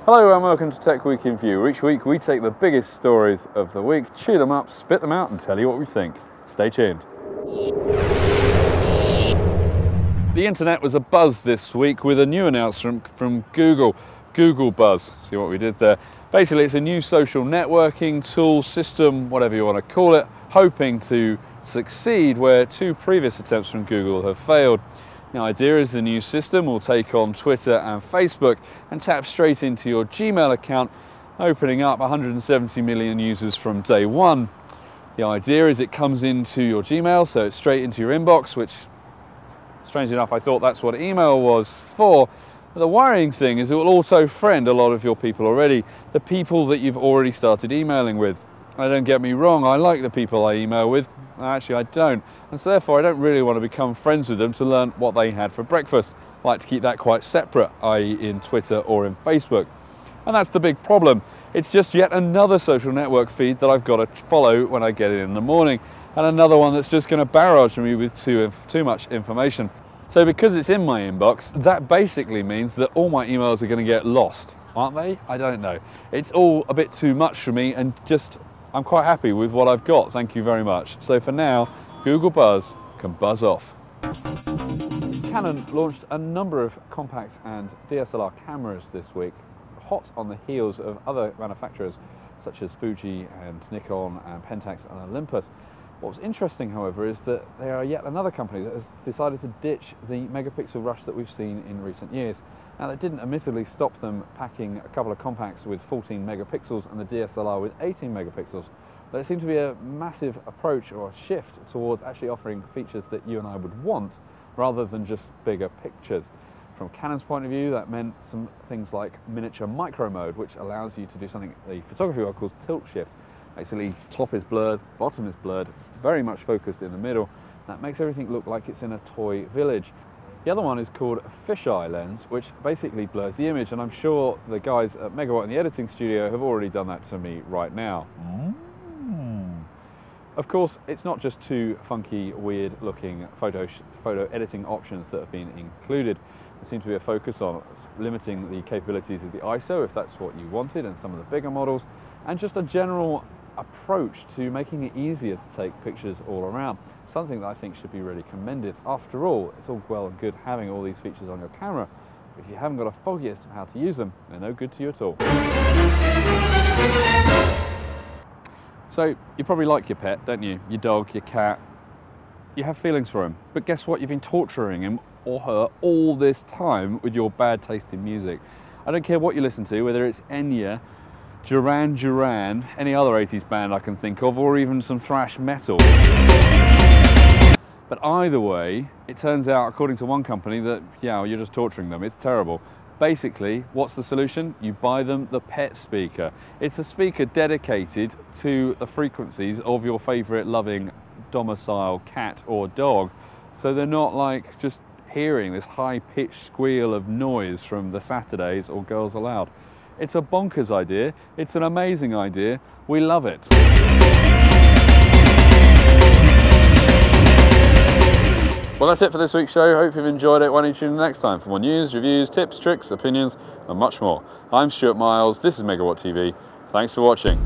Hello and welcome to Tech Week in View. Each week we take the biggest stories of the week, chew them up, spit them out and tell you what we think. Stay tuned. The internet was abuzz this week with a new announcement from Google Buzz. See what we did there? Basically it's a new social networking tool, system, whatever you want to call it, hoping to succeed where two previous attempts from Google have failed. The idea is the new system will take on Twitter and Facebook and tap straight into your Gmail account, opening up 170 million users from day one. The idea is it comes into your Gmail, so it's straight into your inbox, which, strangely enough, I thought that's what email was for. But the worrying thing is it will auto-friend a lot of your people already, the people that you've already started emailing with. Now, don't get me wrong, I like the people I email with. Actually, I don't. And so therefore, I don't really want to become friends with them to learn what they had for breakfast. I like to keep that quite separate, i.e. in Twitter or in Facebook. And that's the big problem. It's just yet another social network feed that I've got to follow when I get in the morning. And another one that's just going to barrage me with too much information. So because it's in my inbox, that basically means that all my emails are going to get lost, aren't they? I don't know. It's all a bit too much for me and just I'm quite happy with what I've got, thank you very much. So for now, Google Buzz can buzz off. Canon launched a number of compact and DSLR cameras this week, hot on the heels of other manufacturers such as Fuji and Nikon and Pentax and Olympus. What's interesting, however, is that they are yet another company that has decided to ditch the megapixel rush that we've seen in recent years. Now, that didn't admittedly stop them packing a couple of compacts with 14 megapixels and the DSLR with 18 megapixels, but it seemed to be a massive approach or a shift towards actually offering features that you and I would want rather than just bigger pictures. From Canon's point of view, that meant some things like miniature micro mode, which allows you to do something the photography world calls tilt shift. Basically, top is blurred, bottom is blurred, very much focused in the middle. That makes everything look like it's in a toy village. The other one is called a fisheye lens, which basically blurs the image, and I'm sure the guys at Megawatt in the editing studio have already done that to me right now. Of course, it's not just two funky, weird-looking photo editing options that have been included. There seems to be a focus on limiting the capabilities of the ISO, if that's what you wanted, and some of the bigger models, and just a general approach to making it easier to take pictures all around. Something that I think should be really commended. After all, it's all well and good having all these features on your camera, but if you haven't got a foggiest of how to use them, they're no good to you at all. So, you probably like your pet, don't you? Your dog, your cat. You have feelings for him, but guess what? You've been torturing him or her all this time with your bad taste in music. I don't care what you listen to, whether it's Enya, Duran, any other 80s band I can think of, or even some thrash metal. But either way, it turns out, according to one company, that, yeah, you're just torturing them. It's terrible. Basically, what's the solution? You buy them the pet speaker. It's a speaker dedicated to the frequencies of your favorite loving domicile cat or dog. So they're not like just hearing this high-pitched squeal of noise from the Saturdays or Girls Aloud. It's a bonkers idea. It's an amazing idea. We love it. Well, that's it for this week's show. Hope you've enjoyed it. Why don't you tune in next time for more news, reviews, tips, tricks, opinions, and much more. I'm Stuart Miles. This is Megawatt TV. Thanks for watching.